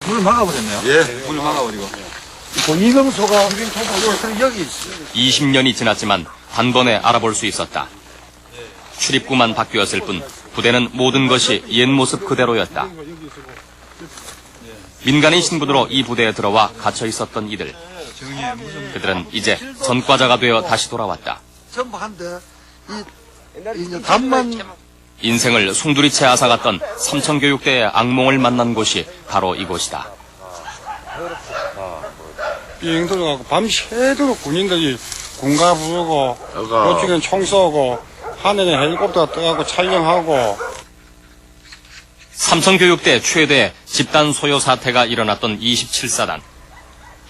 물을 막아버렸네요. 예. 물을 막아버리고. 이금소가 여기 있어요. 20년이 지났지만 단번에 알아볼 수 있었다. 출입구만 바뀌었을 뿐 부대는 모든 것이 옛 모습 그대로였다. 민간인 신분으로 이 부대에 들어와 갇혀 있었던 이들. 그들은 이제 전과자가 되어 다시 돌아왔다. 전부 한데 이제 담만 인생을 송두리째 앗아갔던 삼천교육대의 악몽을 만난 곳이 바로 이곳이다. 비행 들어가고 밤새도록 군인들이 군가 부르고 그쪽엔 총 쏘고 하늘에 헬리콥터가 떠가고 촬영하고. 삼천교육대 최대 집단 소요 사태가 일어났던 27사단.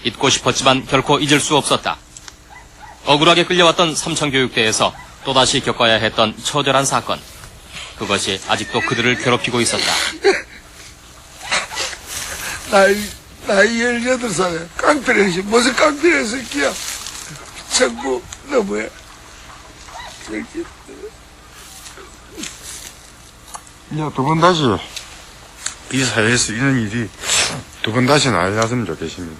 잊고 싶었지만 결코 잊을 수 없었다. 억울하게 끌려왔던 삼천교육대에서 또다시 겪어야 했던 처절한 사건. 그것이 아직도 그들을 괴롭히고 있었다. 나이 18살에 깡패를 무슨 깡패를 새끼야. 전부 너무해. 이제 두 번 다시 이 사회에서 이런 일이 두 번 다시는 안 일어났으면 좋겠습니다.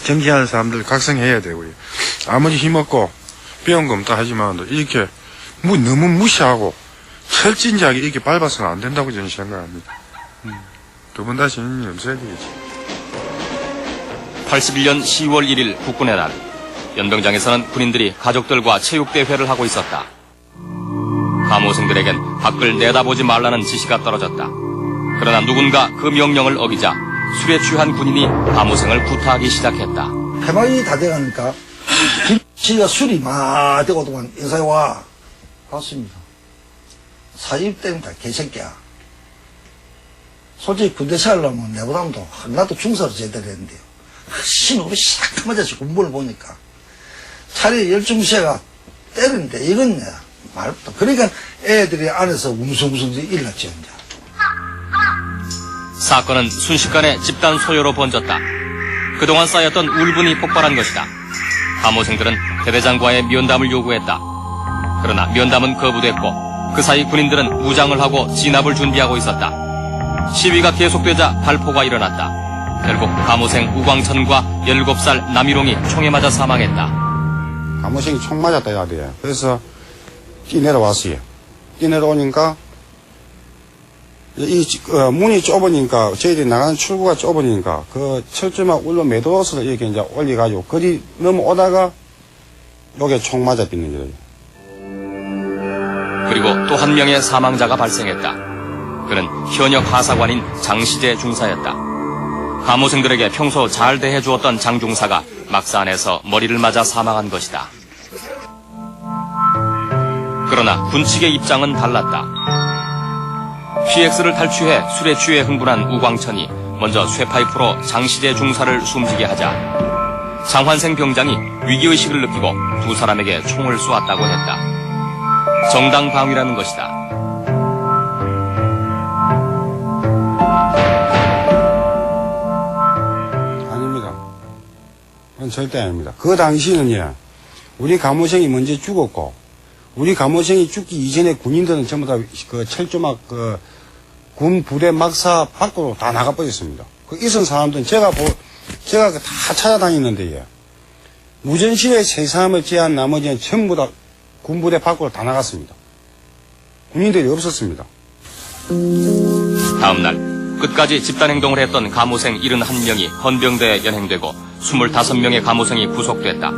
정치하는 사람들 각성해야 되고요. 아무리 힘없고 배운 거 없다 하지만 이렇게 너무 무시하고 철진지하게 이렇게 밟아서는 안 된다고 저는 생각합니다. 두 번 다시 이런 일 없어야 되겠지. 81년 10월 1일 국군의 날. 연병장에서는 군인들이 가족들과 체육대회를 하고 있었다. 감호생들에겐 밖을 내다보지 말라는 지시가 떨어졌다. 그러나 누군가 그 명령을 어기자 술에 취한 군인이 감호생을 구타하기 시작했다. 해방이 다 돼가니까 김씨가 술이 막 되고 동안 인사에 와. 봤습니다. 40대입니다. 개새끼야. 솔직히 군대 생활하면 내보다도 나도 중사로 제대로 했는데요. 신호를 시작하자마자 군부를 보니까 차라리 열중시가 때리는데 이건 말없다. 그러니까 애들이 안에서 웅성웅성 일났죠. 이제. 사건은 순식간에 집단 소요로 번졌다. 그동안 쌓였던 울분이 폭발한 것이다. 감호생들은 대대장과의 면담을 요구했다. 그러나 면담은 거부됐고 그 사이 군인들은 무장을 하고 진압을 준비하고 있었다. 시위가 계속되자 발포가 일어났다. 결국 감호생 우광천과 17살 남일홍이 총에 맞아 사망했다. 감호생이 총 맞았다 해야 돼요. 그래서 뛰내려왔어요. 뛰내려오니까 문이 좁으니까 저희들이 나가는 출구가 좁으니까 그 철조망 울로 매도로스를 이렇게 이제 올려가지고 거리 넘어오다가 요게 총 맞아 삐는 거예요. 그리고 또 한 명의 사망자가 발생했다. 그는 현역 하사관인 장시재 중사였다. 감호생들에게 평소 잘 대해주었던 장 중사가 막산에서 머리를 맞아 사망한 것이다. 그러나 군 측의 입장은 달랐다. PX를 탈취해 술에 취해 흥분한 우광천이 먼저 쇠파이프로 장시재 중사를 숨지게 하자 장환생 병장이 위기의식을 느끼고 두 사람에게 총을 쏘았다고 했다. 정당방위라는 것이다. 아닙니다. 그건 절대 아닙니다. 그 당시는요, 우리 감호생이 먼저 죽었고, 우리 감호생이 죽기 이전에 군인들은 전부 다 그 철조막 군 부대 막사 밖으로 다 나가버렸습니다. 그 있은 사람들은 제가 다 찾아다니는데요. 무전시에 세 사람을 제한 나머지는 전부 다 군부대 밖으로 다 나갔습니다. 군인들이 없었습니다. 다음 날 끝까지 집단행동을 했던 감호생 71명이 헌병대에 연행되고 25명의 감호생이 구속됐다.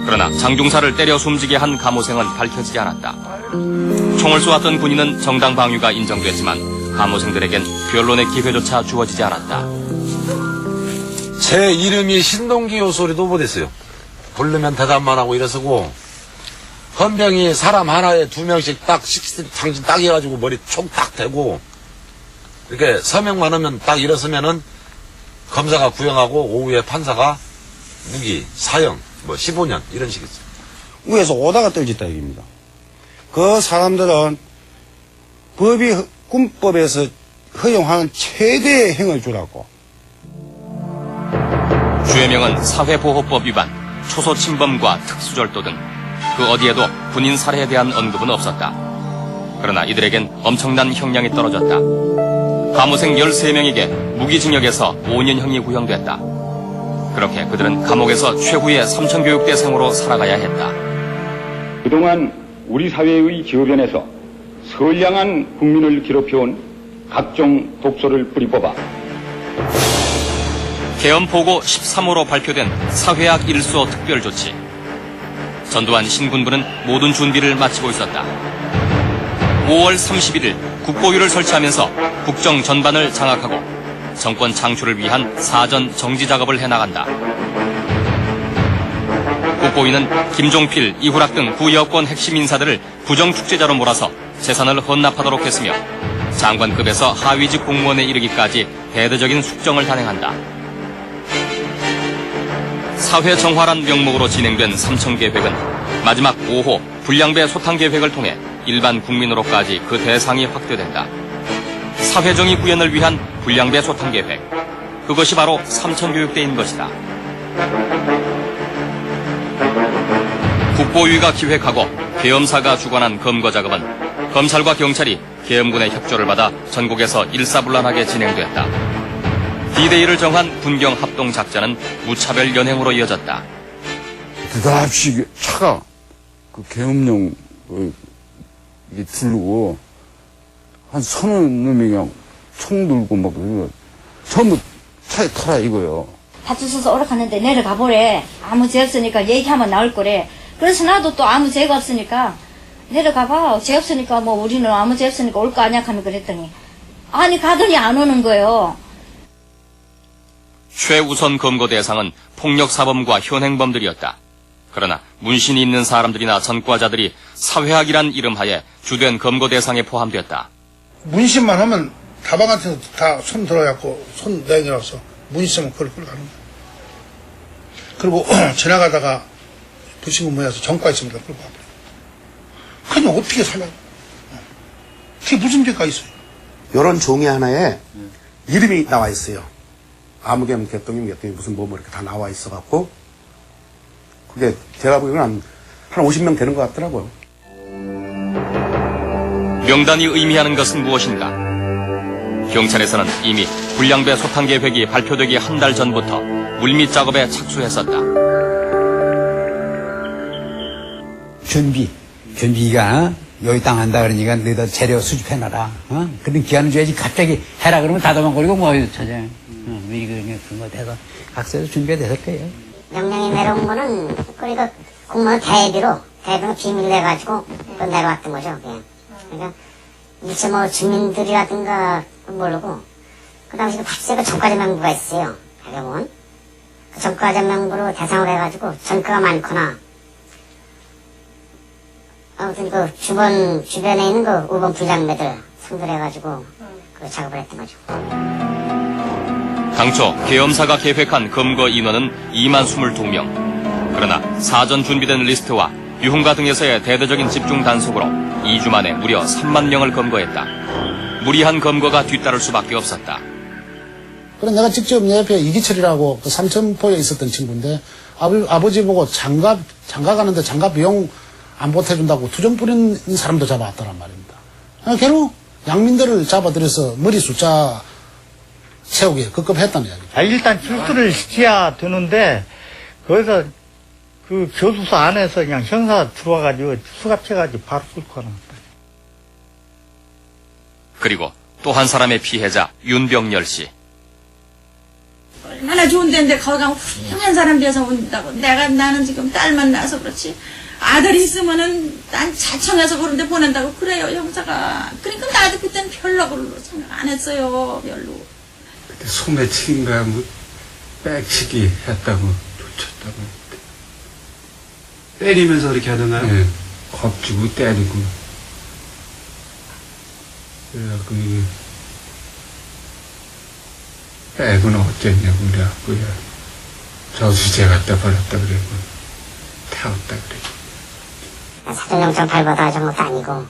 그러나 장중사를 때려 숨지게 한 감호생은 밝혀지지 않았다. 총을 쏘았던 군인은 정당방위가 인정됐지만 감호생들에겐 변론의 기회조차 주어지지 않았다. 제 이름이 신동기호 소리도 못했어요. 부르면 대답만 하고 이래서고 헌병이 사람 하나에 2명씩 딱 장신 딱 해가지고 머리 총 딱 대고 이렇게 서명만 하면 딱 일어서면은 검사가 구형하고 오후에 판사가 무기, 사형, 15년 이런 식이죠. 위에서 오다가 떨어졌다 얘기입니다. 그 사람들은 군법에서 허용하는 최대의 행을 주라고. 주해명은 사회보호법 위반, 초소침범과 특수절도 등 그 어디에도 군인 살해에 대한 언급은 없었다. 그러나 이들에겐 엄청난 형량이 떨어졌다. 감호생 13명에게 무기징역에서 5년형이 구형됐다. 그렇게 그들은 감옥에서 최후의 삼천교육대생으로 살아가야 했다. 그동안 우리 사회의 저변에서 선량한 국민을 괴롭혀온 각종 독소를 뿌리뽑아 계엄보고 13호로 발표된 사회학 1소 특별조치. 전두환 신군부는 모든 준비를 마치고 있었다. 5월 31일 국보위를 설치하면서 국정 전반을 장악하고 정권 창출을 위한 사전 정지 작업을 해나간다. 국보위는 김종필, 이후락 등 구여권 핵심 인사들을 부정축제자로 몰아서 재산을 헌납하도록 했으며 장관급에서 하위직 공무원에 이르기까지 대대적인 숙정을 단행한다. 사회정화란 명목으로 진행된 삼천계획은 마지막 5호 불량배 소탕계획을 통해 일반 국민으로까지 그 대상이 확대된다. 사회정의 구현을 위한 불량배 소탕계획. 그것이 바로 삼천교육대인 것이다. 국보위가 기획하고 계엄사가 주관한 검거작업은 검찰과 경찰이 계엄군의 협조를 받아 전국에서 일사불란하게 진행됐다. D-Day를 정한 군경합동작전은 무차별 연행으로 이어졌다. 드답시 차가 그 계엄령 이게 들고 한 서너 놈이 그냥 총 들고 막 전부 차에 타라 이거요. 파출소에서 오락하는데 내려가 보래. 아무 죄 없으니까 얘기하면 나올 거래. 그래서 나도 또 아무 죄가 없으니까 내려가 봐. 죄 없으니까 뭐 우리는 아무 죄 없으니까 올 거 아니야 하면 그랬더니 아니 가더니 안 오는 거예요. 최우선 검거 대상은 폭력사범과 현행범들이었다. 그러나 문신이 있는 사람들이나 전과자들이 사회학이란 이름하에 주된 검거 대상에 포함되었다. 문신만 하면 다방한테서 다 손 들어갖고 손 내밀어서 문신만 그걸 끌고 가는 거야. 그리고 지나가다가 부신금 모여서 전과 있습니다. 끌고 가버려. 그냥 어떻게 살려? 그게 무슨 죄가 있어요? 이런 종이 하나에 이름이 나와 있어요. 아무개면 개똥이면 개똥이 무슨 뭐 이렇게 다 나와 있어갖고 그게 제가 보기에는 한 50명 되는 것 같더라고요. 명단이 의미하는 것은 무엇인가? 경찰에서는 이미 불량배 소탕 계획이 발표되기 한 달 전부터 물밑 작업에 착수했었다. 준비가 여기 땅 한다 그러니까 너희들 재료 수집해놔라. 그런 기한을 줘야지 갑자기 해라 그러면 다도망거리고 뭐 찾아. 그런 거 돼서 각서에서 준비가 됐을 거예요. 명령이 내려온 거는 그러니까 공무원 대비로 비밀로 해가지고 내려왔던 거죠. 그냥. 그러니까 일체 뭐 주민들이라든가 모르고 그 당시에 박세가 전과자명부가 있어요. 해병원. 그 전과자명부로 대상으로 해가지고 전과가 많거나 아무튼 그 주변에 있는 그 5번 불량배들 선별해가지고 그 작업을 했던 거죠. 당초 계엄사가 계획한 검거 인원은 2만 22명. 그러나 사전 준비된 리스트와 유흥가 등에서의 대대적인 집중 단속으로 2주 만에 무려 3만 명을 검거했다. 무리한 검거가 뒤따를 수밖에 없었다. 그래 내가 직접 내 옆에 이기철이라고 그 삼천포에 있었던 친구인데 아버지 보고 장갑 가는데 장갑 비용 안 보태준다고 투정 부리는 사람도 잡아왔더란 말입니다. 걔는 양민들을 잡아들여서 머리 숫자 세우기에 급급했다는 이야기죠. 일단 출두를 시켜야 되는데 거기서 그 교수소 안에서 그냥 형사 들어와가지고 수갑해가지고 바로 끌고 가는 거예요. 그리고 또 한 사람의 피해자 윤병열 씨. 얼마나 좋은 데인데 거기 가면 훌륭한 사람 돼서 온다고. 나는 지금 딸만 낳아서 그렇지. 아들이 있으면은 난 자청해서 그런 데 보낸다고 그래요 형사가. 그러니까 나도 그땐 별로 생각 안 했어요. 별로. 그때 소매치기인가 뭐 빽치기 했다고 쫓았다고 때리면서 그렇게 하던가요? 네, 겁주고 때리고 그래갖고 백은 어쨌냐고 그래갖고 저수지에 갖다 버렸다 그랬고 태웠다 그랬고 사전영장 발부하다 한 것도 아니고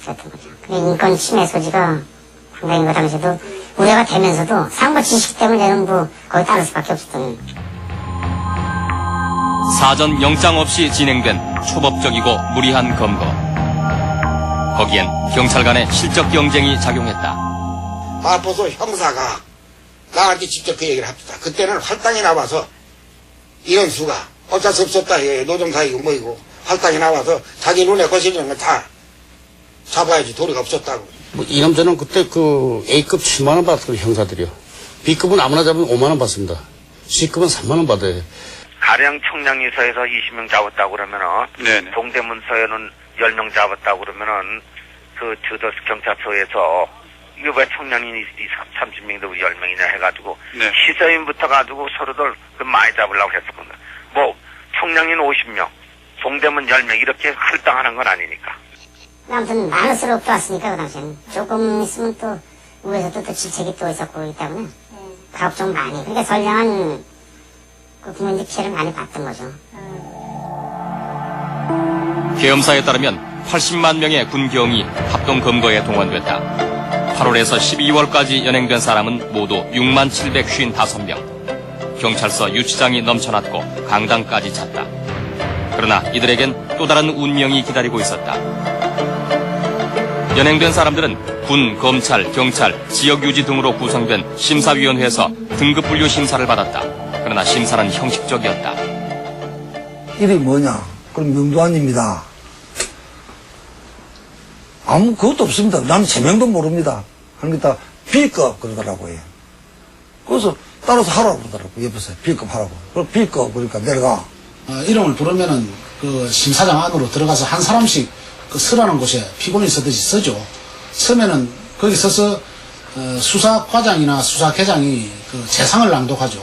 그랬던 거죠. 근데 인권 침해 소지가 상당히 그 당시에도 우려가 되면서도 상부 지식 때문에 뭐 거의 따를 수밖에 없었던. 사전 영장 없이 진행된 초법적이고 무리한 검거. 거기엔 경찰 간의 실적 경쟁이 작용했다. 마포소 형사가 나한테 직접 그 얘기를 합니다. 그때는 활당에 나와서 이현수가 어쩔 수 없었다. 노동사이고 뭐이고 활당에 나와서 자기 눈에 거슬리는 걸 다 잡아야지 도리가 없었다고. 이 남자는 그때 그 A급 7만 원 받았거든요, 형사들이요. B급은 아무나 잡으면 5만 원 받습니다. C급은 3만 원 받아요. 가령 청량리서에서 20명 잡았다고 그러면은 네네. 동대문서에는 10명 잡았다고 그러면은 그 저도 경찰서에서 이거 왜 청량리 30명인데 우리 10명이냐 해가지고 네. 시서인부터 가지고 서로들 그 많이 잡으려고 했었거든요. 뭐 청량리는 50명, 동대문 10명 이렇게 할당하는 건 아니니까. 아무튼 많을수록 좋았으니까 그 당시에는 조금 있으면 또 위에서도 또 질책이 또 있었고 그렇기 때문에 가업 좀 많이 그러니까 선량한 그 국민적 피해를 많이 봤던 거죠. 계엄사에 따르면 80만 명의 군경이 합동 검거에 동원됐다. 8월에서 12월까지 연행된 사람은 모두 6만 755명. 경찰서 유치장이 넘쳐났고 강당까지 찼다. 그러나 이들에겐 또 다른 운명이 기다리고 있었다. 연행된 사람들은 군, 검찰, 경찰, 지역유지 등으로 구성된 심사위원회에서 등급분류 심사를 받았다. 그러나 심사는 형식적이었다. 이름이 뭐냐? 그럼 명도환입니다. 아무 그것도 없습니다. 나는 제명도 모릅니다. 그러니까 B급 그러더라고요. 그래서 따라서 하라고 그러더라고요. 옆에서 B급 하라고. 그럼 B급 그러니까 내려가. 이름을 부르면은 그 심사장 안으로 들어가서 한 사람씩 그 서라는 곳에 피고인이 서듯이 서죠. 서면은 거기 서서 수사과장이나 수사계장이 그 재상을 낭독하죠.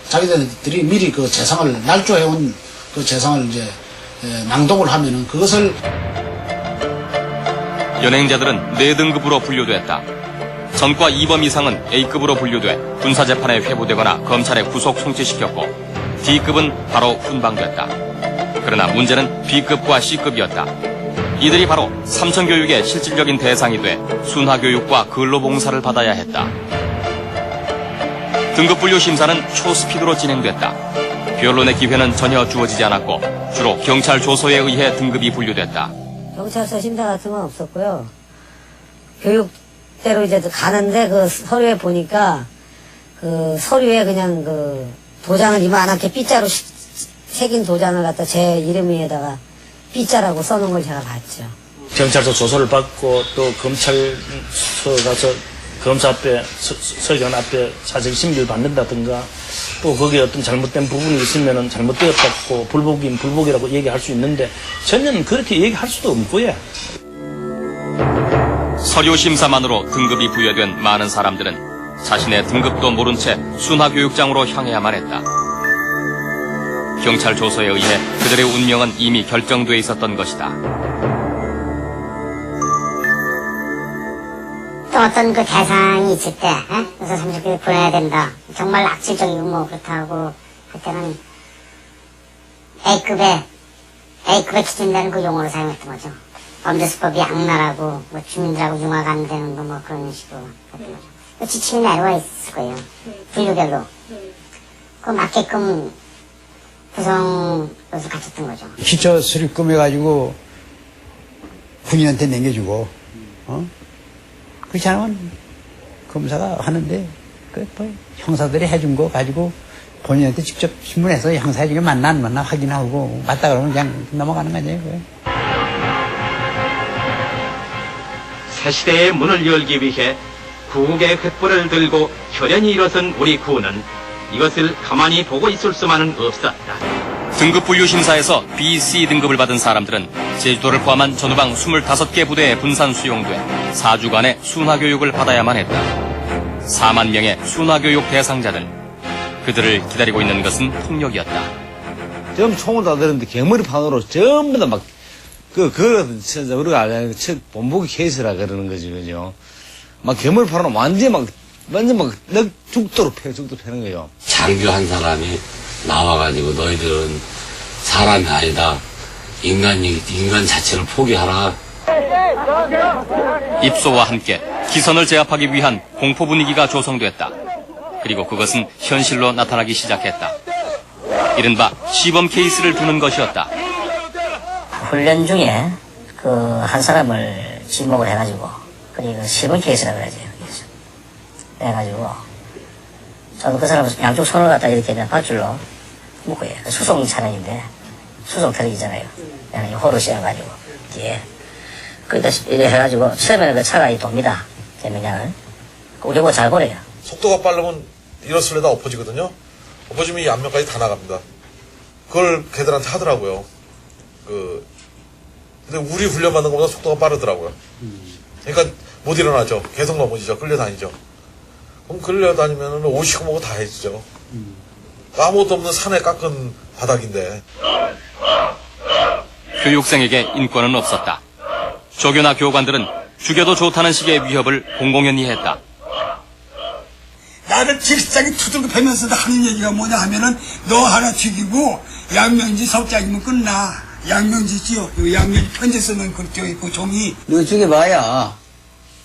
자기들이 미리 그 재상을 날조해온 그 재상을 이제 낭독을 하면은 그것을 연행자들은 4등급으로 분류됐다. 전과 2범 이상은 A급으로 분류돼 군사재판에 회부되거나 검찰에 구속 송치시켰고 D급은 바로 훈방됐다. 그러나 문제는 B급과 C급이었다. 이들이 바로 삼천교육의 실질적인 대상이 돼 순화교육과 근로봉사를 받아야 했다. 등급분류 심사는 초스피드로 진행됐다. 변론의 기회는 전혀 주어지지 않았고 주로 경찰 조서에 의해 등급이 분류됐다. 경찰서 심사 같은 건 없었고요. 교육대로 이제 가는데 그 서류에 보니까 그 서류에 그냥 그 도장을 이만하게 B자로 새긴 도장을 갖다 제 이름 위에다가 B자라고 써놓은 걸 제가 봤죠. 경찰서 조서를 받고 또 검찰서 가서 검사 앞에 서기관 앞에 사적 심리를 받는다든가 또 거기에 어떤 잘못된 부분이 있으면은 잘못되었다고 불복이면 불복이라고 얘기할 수 있는데 전혀 그렇게 얘기할 수도 없고요. 서류 심사만으로 등급이 부여된 많은 사람들은 자신의 등급도 모른 채 순화교육장으로 향해야만 했다. 경찰 조서에 의해 그들의 운명은 이미 결정돼 있었던 것이다. 또 어떤 그 대상이 있을 때 그래서 30개를 보내야 된다. 정말 악질적이고 뭐 그렇다고 할 때는 A급에 기준되는 그 용어를 사용했던 거죠. 범죄수법이 악랄하고 뭐 주민들하고 융화가 안 되는 거 뭐 그런 식으로 했던 거죠. 지침이 내려와 있을 거예요. 분류별로. 그 맞게끔 구성을 갖췄던 거죠. 기초 수립금 해가지고 군인한테 남겨주고, 그렇지 않으면 검사가 하는데, 뭐 형사들이 해준 거 가지고 본인한테 직접 신문해서 형사에 지금 만나 안 만나 확인하고 맞다 그러면 그냥 넘어가는 거 아니에요. 새 시대의 문을 열기 위해 구국의 횃불을 들고 혈연히 일어선 우리 군은 이것을 가만히 보고 있을 수만은 없었다. 등급 분류 심사에서 B, C 등급을 받은 사람들은 제주도를 포함한 전후방 25개 부대에 분산 수용돼 4주간의 순화교육을 받아야만 했다. 4만 명의 순화교육 대상자들. 그들을 기다리고 있는 것은 폭력이었다. 전부 총을 다 들었는데 개머리판으로 전부 다 막 진짜 우리가 본보기 케이스라 그러는 거지, 그죠? 막 개머리판으로 완전 막 죽도록 패는 거예요. 장교 한 사람이 나와가지고 너희들은 사람이 아니다. 인간 자체를 포기하라. 입소와 함께 기선을 제압하기 위한 공포 분위기가 조성됐다. 그리고 그것은 현실로 나타나기 시작했다. 이른바 시범 케이스를 두는 것이었다. 훈련 중에 그 한 사람을 지목을 해가지고 그리고 시범 케이스라고 그러죠. 해가지고 저도 그 사람 양쪽 손을 갖다 이렇게 그냥 밧줄로 묶어요. 수송 차량인데 수송 트럭이잖아요. 그냥 호로 씌워가지고 뒤에 거기다 이래 해가지고 처음에는 그 차가 돕니다. 제명량을 우리 보고 잘 보래요. 속도가 빠르면 일어설려다 엎어지거든요. 엎어지면 이 앞면까지 다 나갑니다. 그걸 걔들한테 하더라고요. 근데 우리 훈련받는 것보다 속도가 빠르더라고요. 그러니까 못 일어나죠. 계속 넘어지죠. 끌려다니죠. 그럼 끌려다니면 오시고 뭐고 다 해지죠. 아무것도 없는 산에 깎은 바닥인데. 교육생에게 인권은 없었다. 조교나 교관들은 죽여도 좋다는 식의 위협을 공공연히 했다. 나를 질상에 두들겨 패면서도 하는 얘기가 뭐냐 하면은 너 하나 죽이고 양명지 석장이면 끝나. 양명지지요. 양명지 편지 쓰는 그 종이. 너 죽여봐야.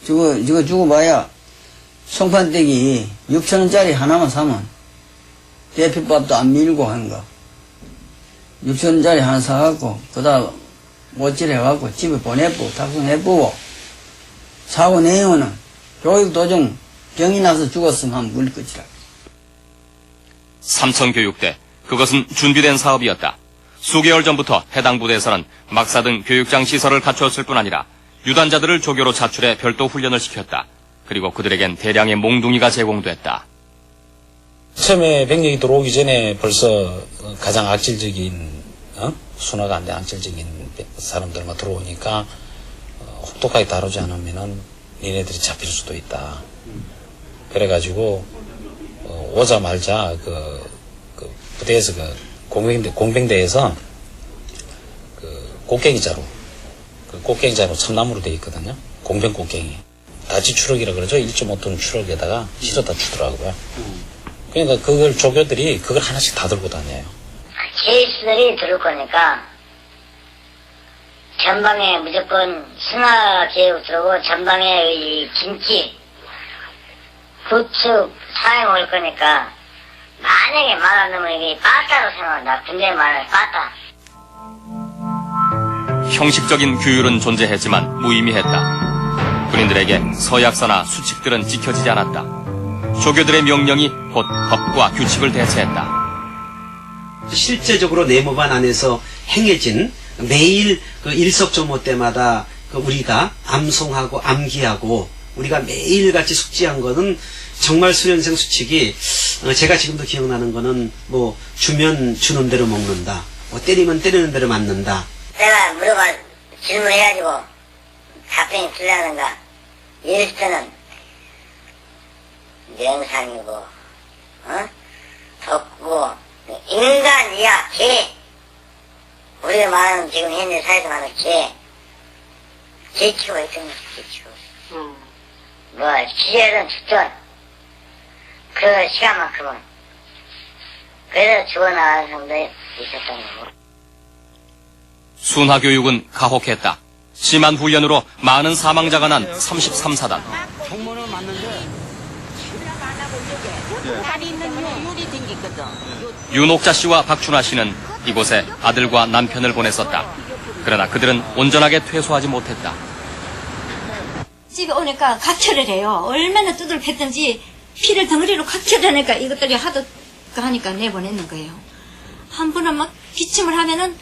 저거 죽어봐야. 송판떼기 6,000원짜리 하나만 사면 대피밥도 안 밀고 하는 거. 6,000원짜리 하나 사갖고 그다 못질해갖고 집에 보내보고 탁송해보고 사고 내용은 교육도중 병이 나서 죽었으면 하면 물 끝이라. 삼천교육대, 그것은 준비된 사업이었다. 수개월 전부터 해당 부대에서는 막사 등 교육장 시설을 갖추었을 뿐 아니라 유단자들을 조교로 차출해 별도 훈련을 시켰다. 그리고 그들에겐 대량의 몽둥이가 제공됐다. 처음에 병력이 들어오기 전에 벌써 가장 악질적인 순화가 안 된 악질적인 사람들만 들어오니까 혹독하게 다루지 않으면은 니네들이 잡힐 수도 있다. 그래가지고 오자말자 그 부대에서 공병대에서 꽃갱이자루 참나무로 되어 있거든요. 공병 꽃갱이 다지 추럭이라 그러죠. 1.5톤 추럭에다가 실어다 주더라고요. 그러니까 그걸 조교들이 그걸 하나씩 다 들고 다녀요. 케이스들이 들을 거니까 전방에 무조건 순화 계획 들어오고 전방에 이 김치 구축 사회 먹을 거니까 만약에 말 안 넣으면 이게 빠따로 생각한다. 군대 말을 빠따. 형식적인 규율은 존재했지만 무의미했다. 군인들에게 서약서나 수칙들은 지켜지지 않았다. 조교들의 명령이 곧 법과 규칙을 대체했다. 실제적으로 내무반 안에서 행해진 매일 그 일석조모 때마다 우리가 암송하고 암기하고 우리가 매일같이 숙지한 거는 정말 수련생 수칙이 제가 지금도 기억나는 거는 뭐 주면 주는 대로 먹는다. 뭐 때리면 때리는 대로 맞는다. 내가 물어봐 질문해가지고 답변이 틀리는가. 이럴 때는 명상이고 덕고 인간이야 개. 우리가 말하는 지금 현재 사회에서 말하는 개 키우고 있던 거지. 개 키우고 뭐 기절은 죽든 그 시간만큼은 그래서 죽어나가는 사람도 있었던 거고. 순화교육은 가혹했다. 심한 훈련으로 많은 사망자가 난 33사단. 총무는 맞는데 다리 있는 유리 생겼거든. 윤옥자 씨와 박춘화 씨는 이곳에 아들과 남편을 보냈었다. 그러나 그들은 온전하게 퇴소하지 못했다. 집에 오니까 각혈을 해요. 얼마나 두들 팼든지 피를 덩어리로 각혈하니까 이것들이 하도 하니까 내보냈는 거예요. 한 번은 막 기침을 하면은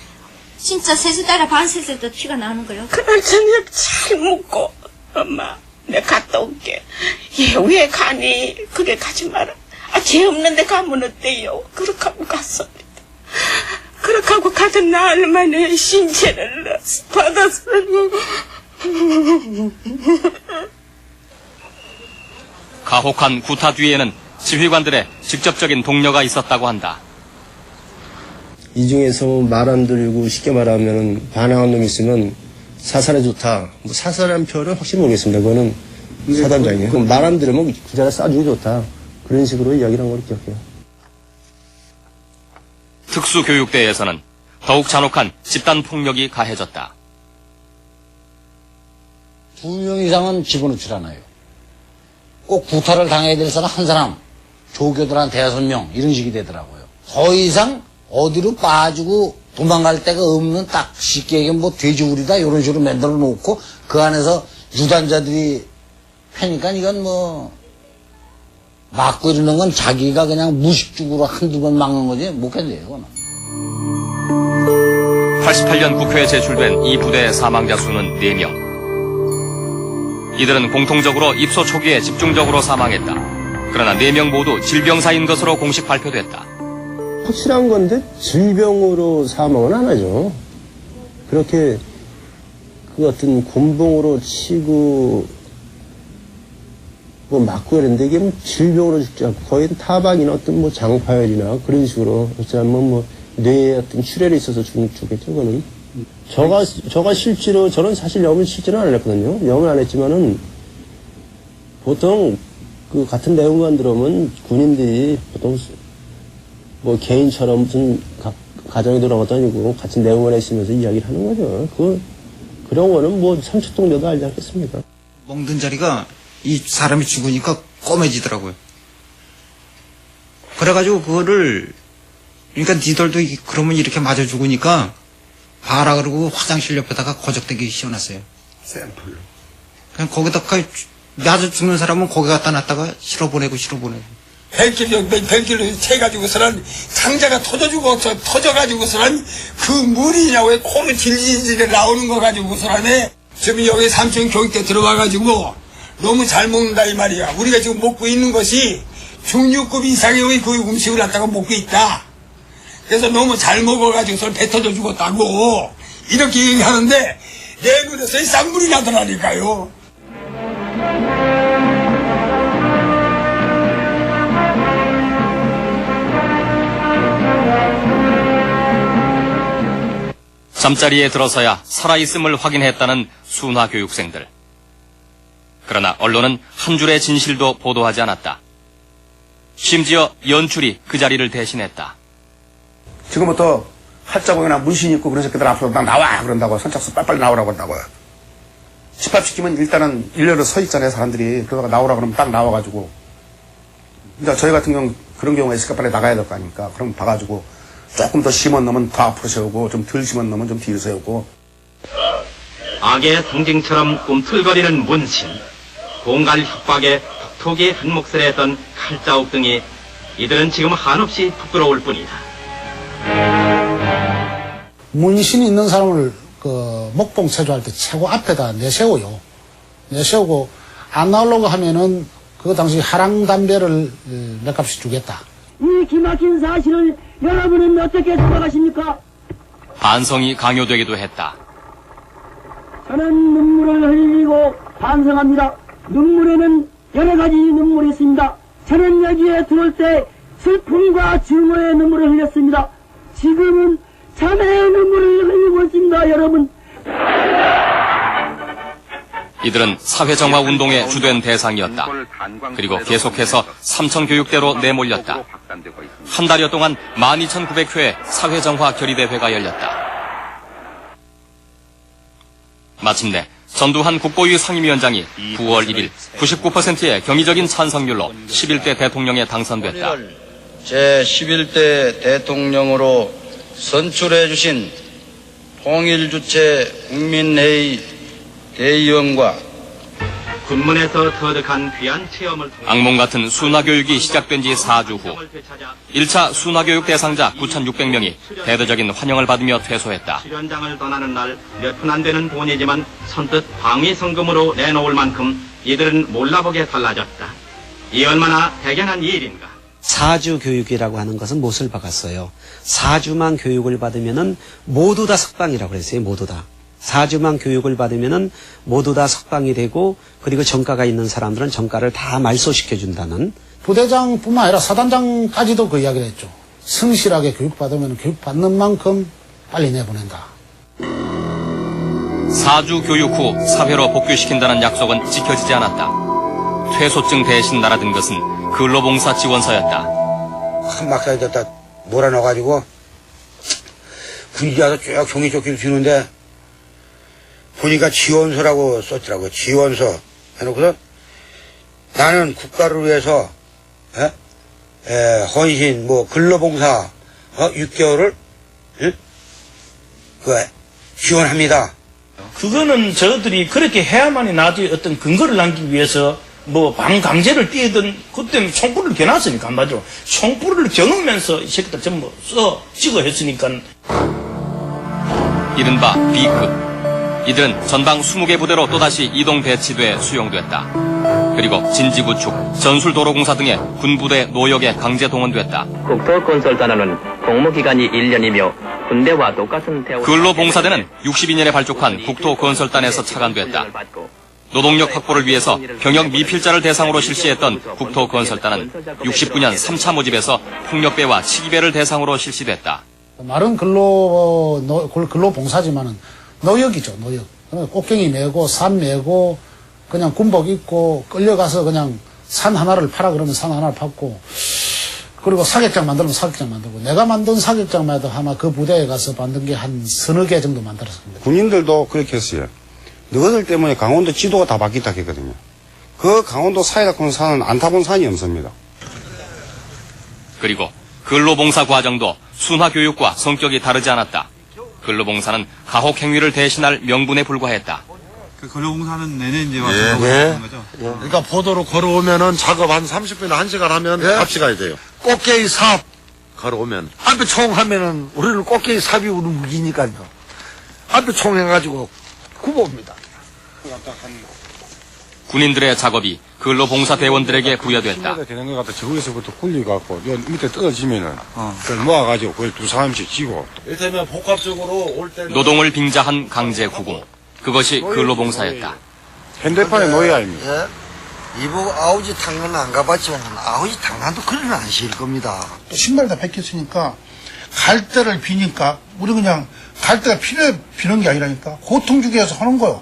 진짜 세수따라 반세수 때 피가 나오는 거예요. 그날 저녁 잘 먹고 엄마 내가 갔다 올게. 얘 왜 가니? 그래 가지 마라. 죄 없는데 가면 어때요? 그렇게 하고 갔습니다. 그렇게 하고 가던 날 만에 신체를 받았어요. 가혹한 구타 뒤에는 지휘관들의 직접적인 동료가 있었다고 한다. 이 중에서 말 안 들고 쉽게 말하면 반항한 놈이 있으면 사살해 좋다. 뭐 사살한 표현은 확실히 모르겠습니다. 그거는 사단장이에요. 말 안 들으면 기자가 쏴주기 좋다. 그런 식으로 이야기를 한 걸 기억해요. 특수교육대에서는 더욱 잔혹한 집단폭력이 가해졌다. 2명 이상은 집어넣질 않아요. 꼭 구타를 당해야 될 사람 한 사람, 조교들한테 5명 이런 식이 되더라고요. 더 이상 어디로 빠지고 도망갈 데가 없는 딱 쉽게 얘기하면 뭐 돼지우리다 이런 식으로 만들어 놓고 그 안에서 유단자들이 패니까 이건 뭐 막고 이러는 건 자기가 그냥 무식죽으로 한두 번 막는 거지 못 견뎌요, 그건. 88년 국회에 제출된 이 부대의 사망자 수는 4명. 이들은 공통적으로 입소 초기에 집중적으로 사망했다. 그러나 4명 모두 질병사인 것으로 공식 발표됐다. 확실한 건데 질병으로 사망은 안 하죠. 그렇게 그 어떤 곤봉으로 치고 뭐 맞고 이랬는데 이게 뭐 질병으로 죽지 않고 거의 타박이나 어떤 뭐 장파열이나 그런 식으로 어쩌면 뭐 뇌에 어떤 출혈이 있어서 죽겠죠, 그거는. 저가 실제로, 저는 사실 염을 실제는 안 했거든요. 염을 안 했지만은 보통 그 같은 내용만 들어오면 군인들이 보통 뭐 개인처럼 무슨 가정에 들어가도 아니고 같은 내용을 했으면서 이야기를 하는 거죠. 그런 거는 뭐 3초 정도도 알지 않겠습니까? 먹는 자리가 이 사람이 죽으니까 꼬매지더라고요. 그래가지고 그거를 그러니까 니들도 그러면 이렇게 맞아 죽으니까 봐라 그러고 화장실 옆에다가 거적대기 씌워놨어요. 샘플로. 그냥 거기다가 맞아 죽는 사람은 거기 갖다 놨다가 실어보내고. 100kg 채가지고서는 상자가 터져가지고서는 그 물이냐 왜 콩이 질질질 나오는 거 가지고서는 지금 여기 삼촌 교육대 들어와가지고 너무 잘 먹는다 이 말이야. 우리가 지금 먹고 있는 것이 중류급 이상의 그 음식을 갖다가 먹고 있다. 그래서 너무 잘 먹어가지고서 배 터져 죽었다고 이렇게 얘기하는데 내 눈에서 쌍물이 나더라니까요. 잠자리에 들어서야 살아있음을 확인했다는 순화 교육생들. 그러나 언론은 한 줄의 진실도 보도하지 않았다. 심지어 연출이 그 자리를 대신했다. 지금부터 할자복이나 문신 입고 그런 새끼들 앞으로 딱 나와 그런다고 선착순 빨리빨리 나오라고 한다고요. 집합시키면 일단은 일렬로 서 있잖아요 사람들이. 그러다가 나오라 그러면 딱 나와가지고 이제 저희 같은 경우 그런 경우가 있으니까 빨리 나가야 될 거 아닙니까. 그럼 봐가지고 조금 더 심한 놈은 더 앞으로 세우고 좀 덜 심한 놈은 좀 뒤로 세우고. 악의 상징처럼 꿈틀거리는 문신, 공갈 협박에 톡톡이 한 몫을 했던 칼자국 등이 이들은 지금 한없이 부끄러울 뿐이다. 문신이 있는 사람을 그 목동 체조할 때 최고 앞에다 내세워요. 내세우고 안 나오려고 하면은 그 당시 하랑 담배를 몇 값씩 주겠다. 이 기막힌 사실을 여러분은 어떻게 생각하십니까? 반성이 강요되기도 했다. 저는 눈물을 흘리고 반성합니다. 눈물에는 여러 가지 눈물이 있습니다. 저는 여기에 들어올 때 슬픔과 증오의 눈물을 흘렸습니다. 지금은 자매의 눈물을 흘리고 있습니다, 여러분. 이들은 사회정화 운동의 주된 대상이었다. 그리고 계속해서 삼천교육대로 내몰렸다. 한 달여 동안 12,900회의 사회정화 결의대회가 열렸다. 마침내 전두환 국보위 상임위원장이 9월 1일 99%의 경의적인 찬성률로 11대 대통령에 당선됐다. 제11대 대통령으로 선출해 주신 통일주체 국민회의 대의원과 군문에서 터득한 귀한 체험을 통해 악몽 같은 순화교육이 시작된 지 4주 후 1차 순화교육 대상자 9,600명이 대대적인 환영을 받으며 퇴소했다. 수련장을 떠나는 날 몇 푼 안 되는 돈이지만 선뜻 방위성금으로 내놓을 만큼 이들은 몰라보게 달라졌다. 이 얼마나 대견한 일인가. 4주 교육이라고 하는 것은 못을 박았어요. 4주만 교육을 받으면은 모두 다 석방이라고 그랬어요. 모두 다. 4주만 교육을 받으면은 모두 다 석방이 되고 그리고 정가가 있는 사람들은 정가를 다 말소시켜준다는. 부대장뿐만 아니라 사단장까지도 그 이야기를 했죠. 성실하게 교육받으면 교육받는 만큼 빨리 내보낸다. 4주 교육 후 사회로 복귀시킨다는 약속은 지켜지지 않았다. 퇴소증 대신 날아든 것은 근로봉사 지원서였다. 한 막사에다 몰아넣어가지고 군인이 와서 쭉 종이 조끼를 주는데 보니까 지원서라고 썼더라고요. 지원서 해놓고서 나는 국가를 위해서 헌신 근로봉사 6개월을 지원합니다. 그거는 저들이 그렇게 해야만이 나중에 어떤 근거를 남기기 위해서 뭐 반강제를 띄던 그때는 총불을 겨놨으니까 한마디로 총불을 겨누면서 이 새끼들 전부 찍어 했으니까. 이른바 B급. 이들은 전방 20개 부대로 또다시 이동 배치돼 수용됐다. 그리고 진지구축, 전술도로공사 등의 군부대 노역에 강제 동원됐다. 국토건설단은 복무기간이 1년이며 군대와 똑같은 대우. 근로봉사대는 62년에 발족한 국토건설단에서 차관됐다. 노동력 확보를 위해서 병역 미필자를 대상으로 실시했던 국토건설단은 69년 3차 모집에서 폭력배와 치기배를 대상으로 실시됐다. 말은 근로봉사지만은 노역이죠, 노역. 꽃갱이 메고, 산 메고, 그냥 군복 입고, 끌려가서 그냥 산 하나를 파라 그러면 산 하나를 팠고, 그리고 사격장 만들면 사격장 만들고, 내가 만든 사격장만 해도 아마 그 부대에 가서 만든 게 한 서너 개 정도 만들었습니다. 군인들도 그렇게 했어요. 너희들 때문에 강원도 지도가 다 바뀌었다 했거든요. 그 강원도 사이다큰 산은 안 타본 산이 없습니다. 그리고 근로봉사 과정도 순화교육과 성격이 다르지 않았다. 근로봉사는 가혹행위를 대신할 명분에 불과했다. 그 근로봉사는 내내 이제 와서 예. 거죠? 그러니까 보도로 걸어오면은 작업 한 30분이나 1시간 하면 값이 가야 돼요. 꽃게이 삽 걸어오면 앞에 총 하면은 우리는 꽃게이 삽이 우리 무기니까요. 앞에 총 해가지고 굽어옵니다. 군인들의 작업이 근로봉사 대원들에게 부여됐다. 되는 것 같아. 저기서부터 굴려갖고 요 밑에 떨어지면은 그걸 모아가지고 그걸 두 사람씩 지고. 이를테면 복합적으로 올 때는 노동을 빙자한 강제 구공. 그것이 근로봉사였다. 현대판의 노예 아닙니까? 예? 이보 아우지 탕은 안 가봤지만 아우지 탕난도 그런 안 실 겁니다. 또 신발 다 벗겼으니까 갈 데를 비니까 우리 그냥 갈 데가 비는 게 아니라니까 고통 주기 위해서 하는 거요.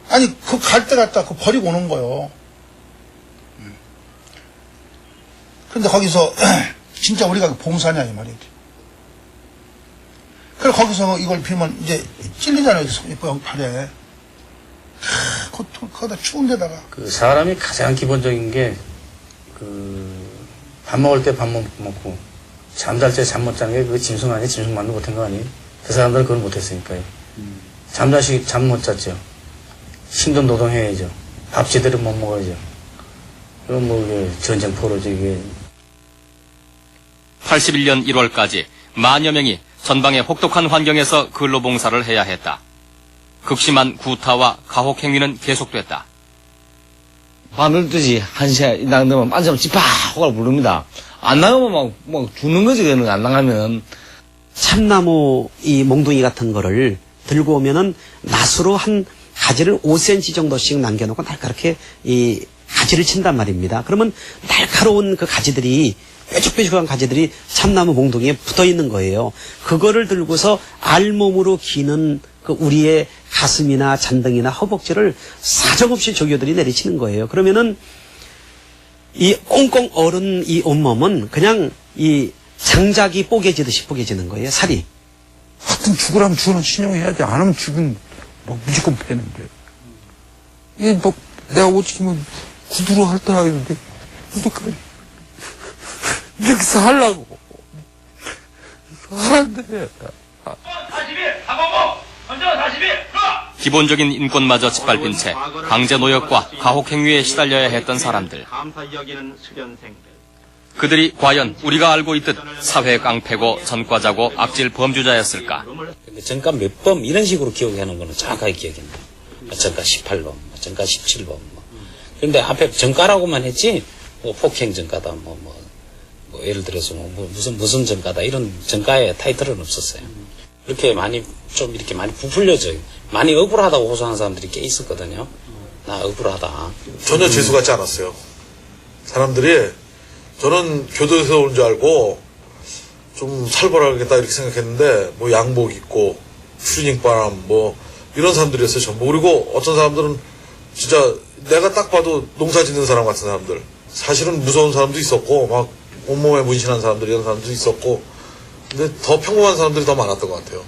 아니 그 갈 데 갔다 그 버리고 오는 거요. 근데 거기서 진짜 우리가 봉사냐 이 말이지. 그래 거기서 이걸 비면 이제 찔리잖아요. 팔에. 고통 거기다 추운 데다가. 그 사람이 가장 기본적인 게 밥 먹을 때 밥 못 먹고 잠잘 때 잠 못 자는 게 그 짐승 아니에요? 짐승만도 못한 거 아니에요? 그 사람들은 그걸 못했으니까요. 잠자시 잠 못 잤죠. 힘든 노동해야죠. 밥 제대로 못 먹어야죠. 그럼 뭐 이게 전쟁 포로죠 이게. 81년 1월까지 만여 명이 전방의 혹독한 환경에서 근로봉사를 해야 했다. 극심한 구타와 가혹행위는 계속됐다. 바늘 뜨지 한 시간 나가면 앉으면 찌파 호가 부릅니다. 안 나가면 막 죽는 거지 그는 안 나가면. 참나무 이 몽둥이 같은 거를 들고 오면은 낫으로 한 가지를 5cm 정도씩 남겨놓고 날카롭게 이 가지를 친단 말입니다. 그러면 날카로운 그 가지들이 뾰족뾰족한 가지들이 참나무 몽둥이에 붙어 있는 거예요. 그거를 들고서 알몸으로 기는 그 우리의 가슴이나 잔등이나 허벅지를 사정없이 조교들이 내리치는 거예요. 그러면은 이 꽁꽁 얼은 이 온몸은 그냥 이 장작이 뽀개지듯이 뽀개지는 거예요. 살이. 하여튼 죽으라면 죽으면 신용해야지. 안 하면 죽으면 뭐 무조건 패는데. 이게 뭐 내가 오지면 구두로 할 때 하겠는데 어떡하지? 이렇게 살라고. 하는데. 기본적인 인권마저 짓밟힌 채 강제 노역과 가혹행위에 시달려야 했던 사람들. 그들이 과연 우리가 알고 있듯 사회 깡패고 전과자고 악질 범죄자였을까? 전가 몇 범 이런 식으로 기억하는 거는 정확하게 기억이 나요. 전가 18범, 전가 17범. 그런데 앞에 전가라고만 했지 뭐 폭행 전가다 뭐 예를 들어서 무슨 전가다 이런 전가의 타이틀은 없었어요. 이렇게 많이 좀 이렇게 많이 부풀려져요. 많이 억울하다고 호소하는 사람들이 꽤 있었거든요. 나 억울하다. 전혀 재수같지 않았어요. 사람들이 저는 교도에서 온 줄 알고 좀 살벌하겠다 이렇게 생각했는데 뭐 양복 입고 추리닝바람 뭐 이런 사람들이었어요 전부. 그리고 어떤 사람들은 진짜 내가 딱 봐도 농사 짓는 사람 같은 사람들. 사실은 무서운 사람도 있었고 막 온몸에 문신한 사람들 이런 사람도 있었고 근데 더 평범한 사람들이 더 많았던 것 같아요.